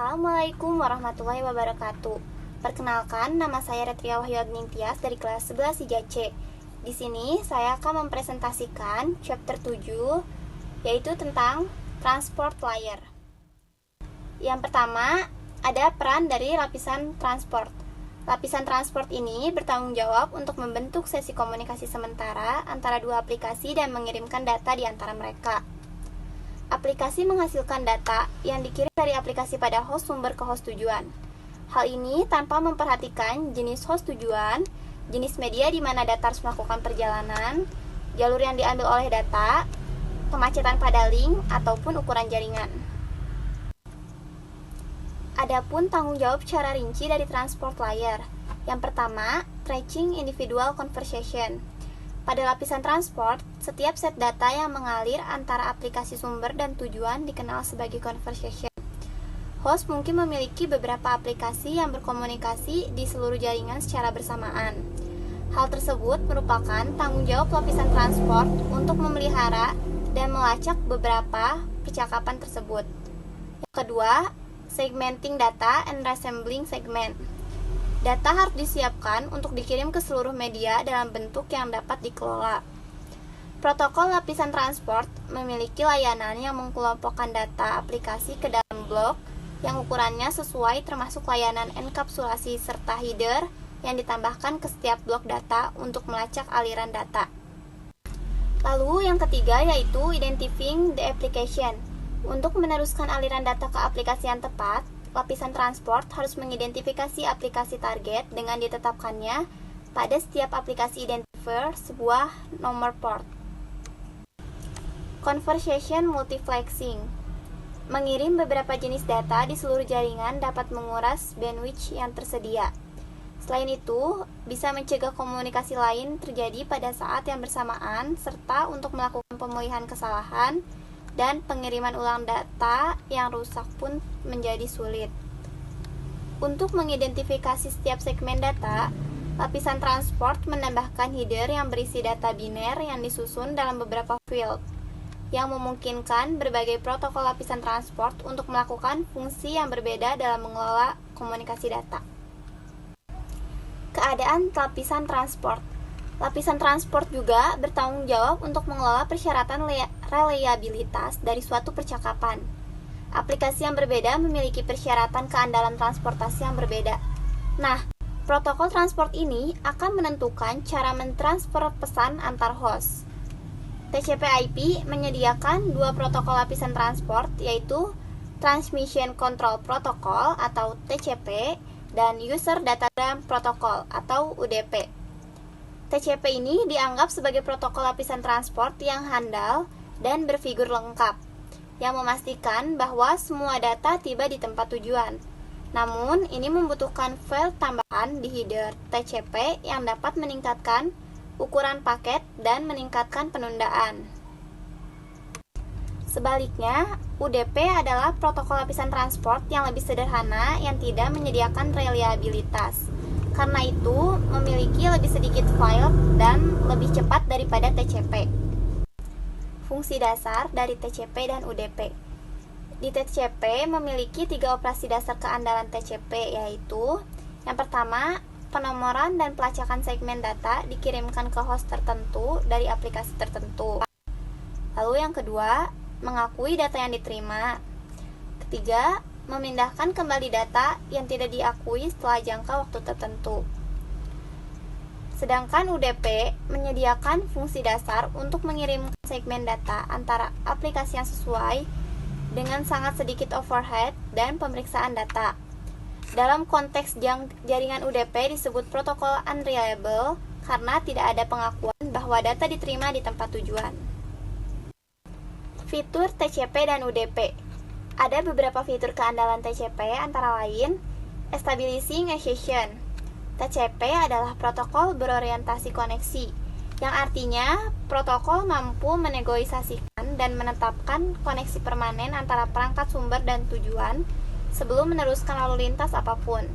Assalamualaikum warahmatullahi wabarakatuh. Perkenalkan, nama saya Retria Wahyudning Tias dari kelas 11 IJC. Di sini saya akan mempresentasikan chapter 7, yaitu tentang transport layer. Yang pertama, ada peran dari lapisan transport. Lapisan transport ini bertanggung jawab untuk membentuk sesi komunikasi sementara antara dua aplikasi dan mengirimkan data di antara mereka. Aplikasi menghasilkan data yang dikirim dari aplikasi pada host sumber ke host tujuan. Hal ini tanpa memperhatikan jenis host tujuan, jenis media di mana data harus melakukan perjalanan, jalur yang diambil oleh data, kemacetan pada link, ataupun ukuran jaringan. Adapun tanggung jawab secara rinci dari transport layer. Yang pertama, tracking individual conversation. Pada lapisan transport, setiap set data yang mengalir antara aplikasi sumber dan tujuan dikenal sebagai conversation. Host mungkin memiliki beberapa aplikasi yang berkomunikasi di seluruh jaringan secara bersamaan. Hal tersebut merupakan tanggung jawab lapisan transport untuk memelihara dan melacak beberapa percakapan tersebut. Yang kedua, segmenting data and resembling segment. Data harus disiapkan untuk dikirim ke seluruh media dalam bentuk yang dapat dikelola. Protokol lapisan transport memiliki layanan yang mengelompokkan data aplikasi ke dalam blok yang ukurannya sesuai, termasuk layanan enkapsulasi serta header yang ditambahkan ke setiap blok data untuk melacak aliran data. Lalu yang ketiga yaitu identifying the application. Untuk meneruskan aliran data ke aplikasi yang tepat, lapisan transport harus mengidentifikasi aplikasi target dengan ditetapkannya pada setiap aplikasi identifier sebuah nomor port. Conversation multiplexing. Mengirim beberapa jenis data di seluruh jaringan dapat menguras bandwidth yang tersedia. Selain itu, bisa mencegah komunikasi lain terjadi pada saat yang bersamaan serta untuk melakukan pemulihan kesalahan dan pengiriman ulang data yang rusak pun menjadi sulit. Untuk mengidentifikasi setiap segmen data, lapisan transport menambahkan header yang berisi data biner yang disusun dalam beberapa field, yang memungkinkan berbagai protokol lapisan transport untuk melakukan fungsi yang berbeda dalam mengelola komunikasi data. Keadaan lapisan transport. Lapisan transport juga bertanggung jawab untuk mengelola persyaratan reliabilitas dari suatu percakapan. Aplikasi yang berbeda memiliki persyaratan keandalan transportasi yang berbeda. Nah, protokol transport ini akan menentukan cara mentransfer pesan antar host. TCP/IP menyediakan dua protokol lapisan transport, yaitu Transmission Control Protocol atau TCP dan User Datagram Protocol atau UDP. TCP ini dianggap sebagai protokol lapisan transport yang handal dan berfigur lengkap, yang memastikan bahwa semua data tiba di tempat tujuan. Namun, ini membutuhkan file tambahan di header TCP yang dapat meningkatkan ukuran paket dan meningkatkan penundaan. Sebaliknya, UDP adalah protokol lapisan transport yang lebih sederhana yang tidak menyediakan reliabilitas. Karena itu, memiliki lebih sedikit file dan lebih cepat daripada TCP. Fungsi dasar dari TCP dan UDP. Di TCP memiliki 3 operasi dasar keandalan TCP, yaitu yang pertama, penomoran dan pelacakan segmen data dikirimkan ke host tertentu dari aplikasi tertentu. Lalu yang kedua, mengakui data yang diterima. Ketiga, memindahkan kembali data yang tidak diakui setelah jangka waktu tertentu. Sedangkan UDP menyediakan fungsi dasar untuk mengirimkan segmen data antara aplikasi yang sesuai dengan sangat sedikit overhead dan pemeriksaan data. Dalam konteks jaringan UDP disebut protokol unreliable karena tidak ada pengakuan bahwa data diterima di tempat tujuan. Fitur TCP dan UDP. Ada beberapa fitur keandalan TCP antara lain Establishing a Session. TCP adalah protokol berorientasi koneksi, yang artinya protokol mampu menegosiasikan dan menetapkan koneksi permanen antara perangkat sumber dan tujuan sebelum meneruskan lalu lintas apapun.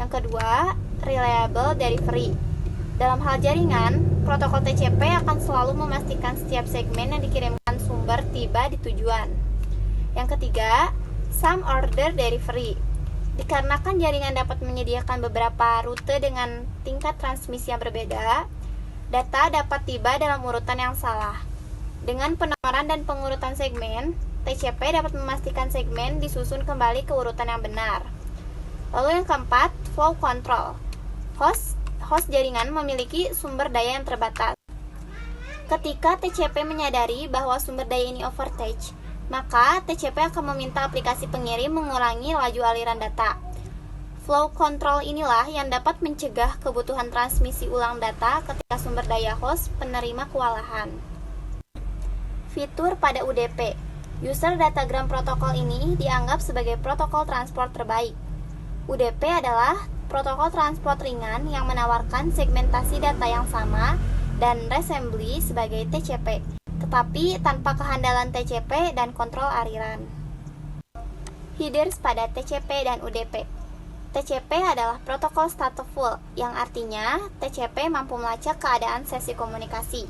Yang kedua, Reliable Delivery. Dalam hal jaringan, protokol TCP akan selalu memastikan setiap segmen yang dikirimkan sumber tiba di tujuan. Yang ketiga, Some order delivery. Dikarenakan jaringan dapat menyediakan beberapa rute dengan tingkat transmisi yang berbeda, data dapat tiba dalam urutan yang salah. Dengan penomoran dan pengurutan segmen, TCP dapat memastikan segmen disusun kembali ke urutan yang benar. Lalu yang keempat, flow control. Host jaringan memiliki sumber daya yang terbatas. Ketika TCP menyadari bahwa sumber daya ini overcharge, maka TCP akan meminta aplikasi pengirim mengurangi laju aliran data. Flow control inilah yang dapat mencegah kebutuhan transmisi ulang data ketika sumber daya host penerima kewalahan. Fitur pada UDP. User Datagram Protokol ini dianggap sebagai protokol transport terbaik. UDP adalah protokol transport ringan yang menawarkan segmentasi data yang sama dan resembly sebagai TCP, tetapi tanpa kehandalan TCP dan kontrol aliran. Headers pada TCP dan UDP. TCP adalah protokol stateful, yang artinya TCP mampu melacak keadaan sesi komunikasi.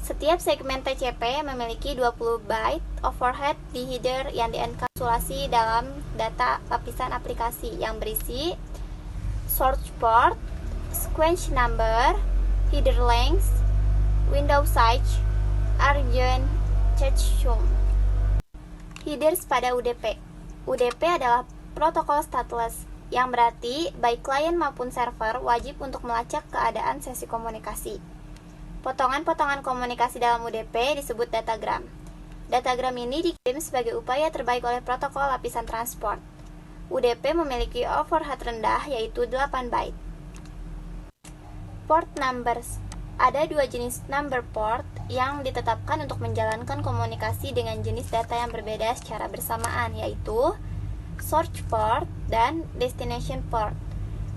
Setiap segmen TCP memiliki 20 byte overhead di header yang dienkapsulasi dalam data lapisan aplikasi yang berisi source port, sequence number, header length, window size, region, checksum. Headers pada UDP. UDP adalah protokol stateless, yang berarti baik klien maupun server wajib untuk melacak keadaan sesi komunikasi. Potongan-potongan komunikasi dalam UDP disebut datagram. Datagram ini dikirim sebagai upaya terbaik oleh protokol lapisan transport. UDP memiliki overhead rendah yaitu 8 byte. Port numbers. Ada dua jenis number port yang ditetapkan untuk menjalankan komunikasi dengan jenis data yang berbeda secara bersamaan, yaitu source port dan destination port.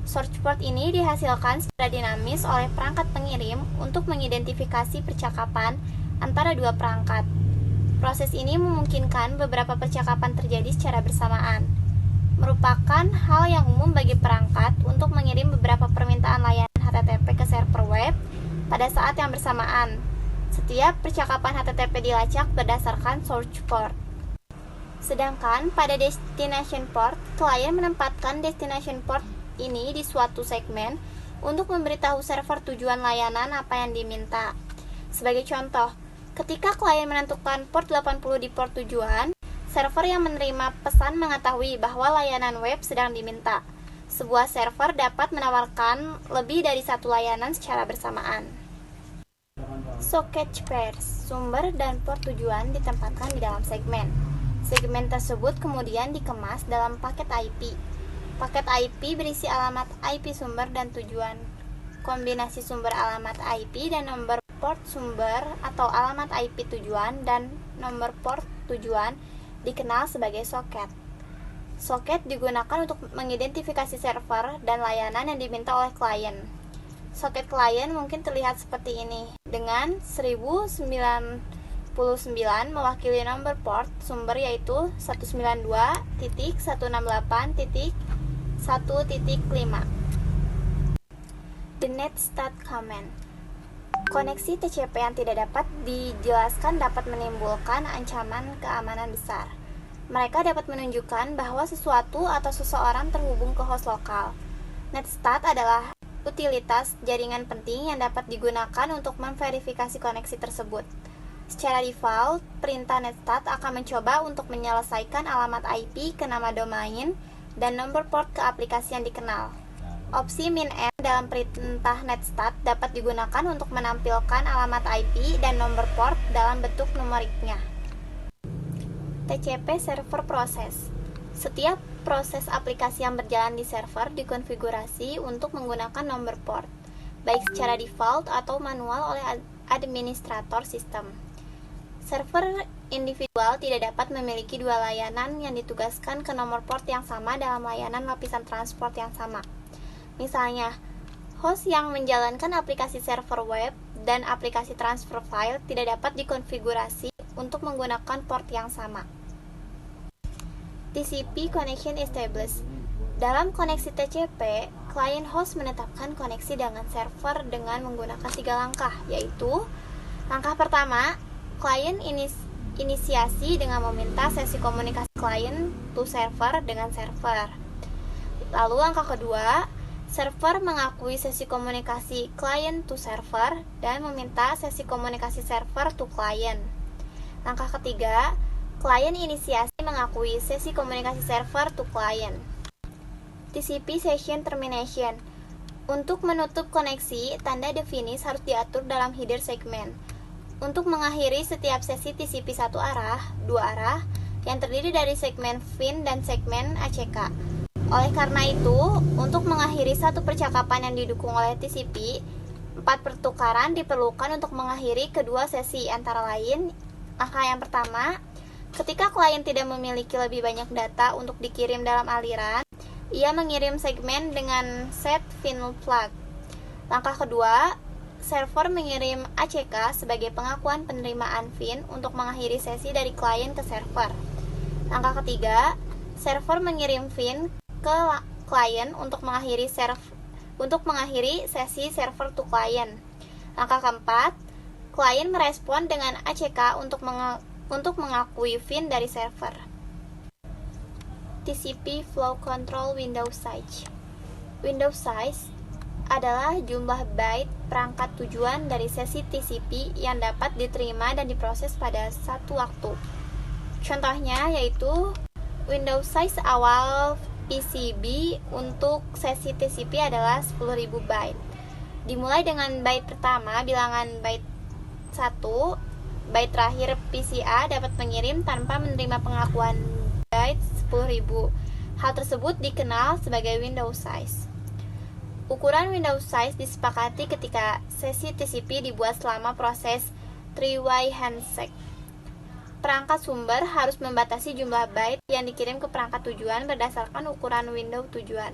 Source port ini dihasilkan secara dinamis oleh perangkat pengirim untuk mengidentifikasi percakapan antara dua perangkat. Proses ini memungkinkan beberapa percakapan terjadi secara bersamaan. Merupakan hal yang umum bagi perangkat untuk mengirim beberapa permintaan layanan HTTP ke server web pada saat yang bersamaan. Setiap percakapan HTTP dilacak berdasarkan source port. Sedangkan pada destination port, klien menempatkan destination port ini di suatu segmen untuk memberitahu server tujuan layanan apa yang diminta. Sebagai contoh, ketika klien menentukan port 80 di port tujuan, server yang menerima pesan mengetahui bahwa layanan web sedang diminta. Sebuah server dapat menawarkan lebih dari satu layanan secara bersamaan. Socket pairs, sumber dan port tujuan ditempatkan di dalam segmen. Segmen tersebut kemudian dikemas dalam paket IP. Paket IP berisi alamat IP sumber dan tujuan. Kombinasi sumber alamat IP dan nomor port sumber atau alamat IP tujuan dan nomor port tujuan dikenal sebagai soket. Soket digunakan untuk mengidentifikasi server dan layanan yang diminta oleh klien. Soket klien mungkin terlihat seperti ini, dengan 1099 mewakili nomor port sumber yaitu 192.168.1.5. The netstat command. Koneksi TCP yang tidak dapat dijelaskan dapat menimbulkan ancaman keamanan besar. Mereka dapat menunjukkan bahwa sesuatu atau seseorang terhubung ke host lokal. Netstat adalah utilitas jaringan penting yang dapat digunakan untuk memverifikasi koneksi tersebut. Secara default, perintah netstat akan mencoba untuk menyelesaikan alamat IP ke nama domain dan nomor port ke aplikasi yang dikenal. Opsi min n dalam perintah netstat dapat digunakan untuk menampilkan alamat IP dan nomor port dalam bentuk numeriknya. TCP server proses. Setiap proses aplikasi yang berjalan di server dikonfigurasi untuk menggunakan nomor port, baik secara default atau manual oleh administrator sistem. Server individual tidak dapat memiliki dua layanan yang ditugaskan ke nomor port yang sama dalam layanan lapisan transport yang sama. Misalnya, host yang menjalankan aplikasi server web dan aplikasi transfer file tidak dapat dikonfigurasi untuk menggunakan port yang sama. TCP connection established. Dalam koneksi TCP, klien host menetapkan koneksi dengan server dengan menggunakan 3 langkah, yaitu langkah pertama, klien inisiasi dengan meminta sesi komunikasi client to server dengan server. Lalu angka kedua, server mengakui sesi komunikasi client to server dan meminta sesi komunikasi server to client. Langkah ketiga, klien inisiasi mengakui sesi komunikasi server to client. TCP Session Termination. Untuk menutup koneksi, tanda the finish harus diatur dalam header segmen. Untuk mengakhiri setiap sesi TCP satu arah, dua arah, yang terdiri dari segmen fin dan segmen ACK. Oleh karena itu, untuk mengakhiri satu percakapan yang didukung oleh TCP, 4 pertukaran diperlukan untuk mengakhiri kedua sesi, antara lain, langkah yang pertama, ketika klien tidak memiliki lebih banyak data untuk dikirim dalam aliran, ia mengirim segmen dengan set fin flag. Langkah kedua, server mengirim ACK sebagai pengakuan penerimaan fin untuk mengakhiri sesi dari klien ke server. Langkah ketiga, server mengirim fin ke klien untuk mengakhiri sesi server to client. Langkah keempat, klien merespon dengan ACK untuk mengakui fin dari server. TCP Flow Control Window Size. Window size adalah jumlah byte perangkat tujuan dari sesi TCP yang dapat diterima dan diproses pada satu waktu. Contohnya yaitu window size awal PCB untuk sesi TCP adalah 10.000 byte. Dimulai dengan byte pertama bilangan byte 1, byte terakhir PCA dapat mengirim tanpa menerima pengakuan byte 10.000. Hal tersebut dikenal sebagai window size. Ukuran window size disepakati ketika sesi TCP dibuat selama proses 3-way handshake. Perangkat sumber harus membatasi jumlah byte yang dikirim ke perangkat tujuan berdasarkan ukuran window tujuan.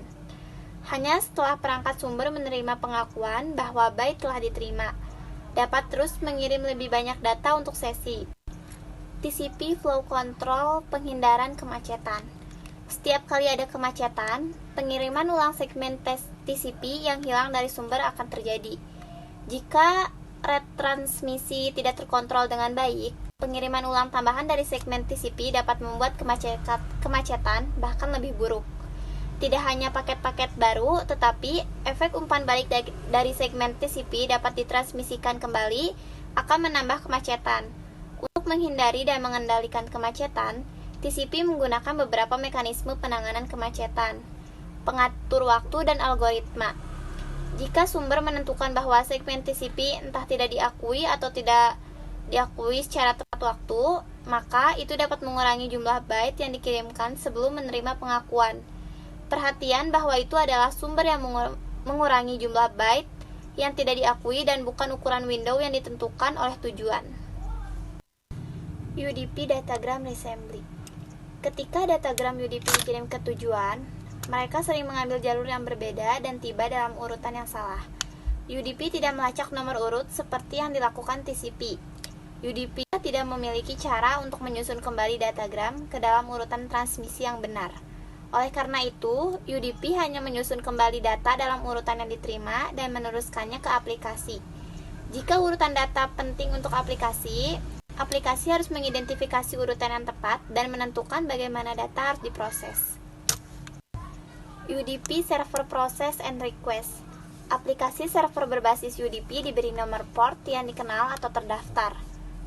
Hanya setelah perangkat sumber menerima pengakuan bahwa byte telah diterima, dapat terus mengirim lebih banyak data untuk sesi. TCP Flow Control Penghindaran Kemacetan. Setiap kali ada kemacetan, pengiriman ulang segmen TCP yang hilang dari sumber akan terjadi. Jika retransmisi tidak terkontrol dengan baik, pengiriman ulang tambahan dari segmen TCP dapat membuat kemacetan bahkan lebih buruk. Tidak hanya paket-paket baru, tetapi efek umpan balik dari segmen TCP dapat ditransmisikan kembali akan menambah kemacetan. Untuk menghindari dan mengendalikan kemacetan, TCP menggunakan beberapa mekanisme penanganan kemacetan, pengatur waktu, dan algoritma. Jika sumber menentukan bahwa segmen TCP entah tidak diakui atau tidak diakui secara tepat waktu, maka itu dapat mengurangi jumlah byte yang dikirimkan sebelum menerima pengakuan. Perhatian bahwa itu adalah sumber yang mengurangi jumlah byte yang tidak diakui dan bukan ukuran window yang ditentukan oleh tujuan. UDP Datagram Reassembly. Ketika datagram UDP dikirim ke tujuan, mereka sering mengambil jalur yang berbeda dan tiba dalam urutan yang salah. UDP tidak melacak nomor urut seperti yang dilakukan TCP. UDP tidak memiliki cara untuk menyusun kembali datagram ke dalam urutan transmisi yang benar. Oleh karena itu, UDP hanya menyusun kembali data dalam urutan yang diterima dan meneruskannya ke aplikasi. Jika urutan data penting untuk aplikasi harus mengidentifikasi urutan yang tepat dan menentukan bagaimana data harus diproses. UDP Server Process and Request. Aplikasi server berbasis UDP diberi nomor port yang dikenal atau terdaftar.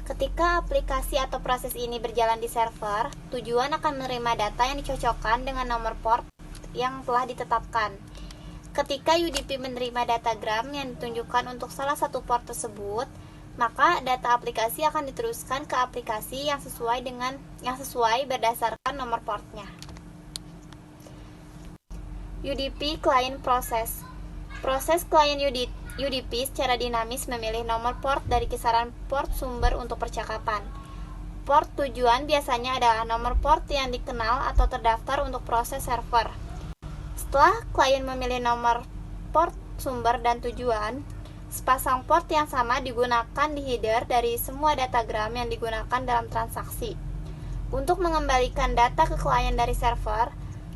Ketika aplikasi atau proses ini berjalan di server, tujuan akan menerima data yang dicocokkan dengan nomor port yang telah ditetapkan. Ketika UDP menerima datagram yang ditunjukkan untuk salah satu port tersebut, maka data aplikasi akan diteruskan ke aplikasi yang sesuai berdasarkan nomor portnya. UDP Client Process. Proses klien UDP secara dinamis memilih nomor port dari kisaran port sumber untuk percakapan. Port tujuan biasanya adalah nomor port yang dikenal atau terdaftar untuk proses server. Setelah klien memilih nomor port sumber dan tujuan, sepasang port yang sama digunakan di header dari semua datagram yang digunakan dalam transaksi. Untuk mengembalikan data ke klien dari server,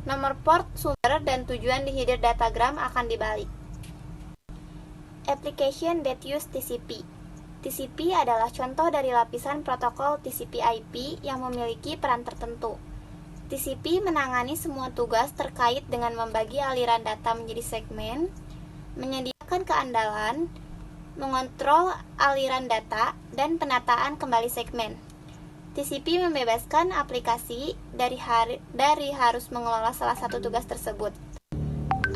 nomor port sumber dan tujuan di header datagram akan dibalik. Application that use TCP. TCP adalah contoh dari lapisan protokol TCP/IP yang memiliki peran tertentu. TCP menangani semua tugas terkait dengan membagi aliran data menjadi segmen, menyediakan keandalan, mengontrol aliran data, dan penataan kembali segmen. TCP membebaskan aplikasi dari harus mengelola salah satu tugas tersebut.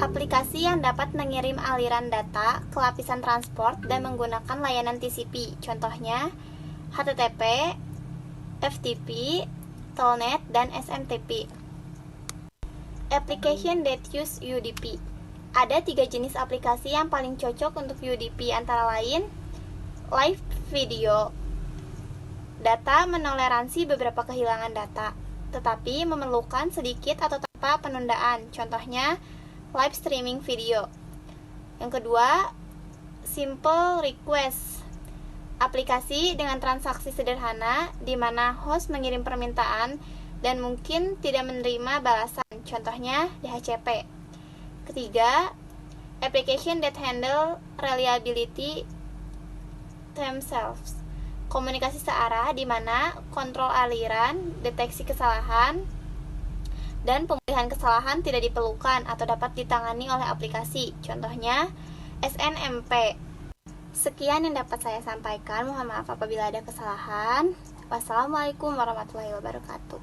Aplikasi yang dapat mengirim aliran data ke lapisan transport dan menggunakan layanan TCP, contohnya HTTP, FTP, Telnet, dan SMTP. Application that use UDP. Ada 3 jenis aplikasi yang paling cocok untuk UDP, antara lain live video. Data menoleransi beberapa kehilangan data, tetapi memerlukan sedikit atau tanpa penundaan, contohnya live streaming video. Yang kedua, simple request. Aplikasi dengan transaksi sederhana di mana host mengirim permintaan dan mungkin tidak menerima balasan, contohnya DHCP. Ketiga, application that handle reliability themselves. Komunikasi searah di mana kontrol aliran, deteksi kesalahan, dan pemulihan kesalahan tidak diperlukan atau dapat ditangani oleh aplikasi, contohnya SNMP. Sekian yang dapat saya sampaikan. Mohon maaf apabila ada kesalahan. Wassalamualaikum warahmatullahi wabarakatuh.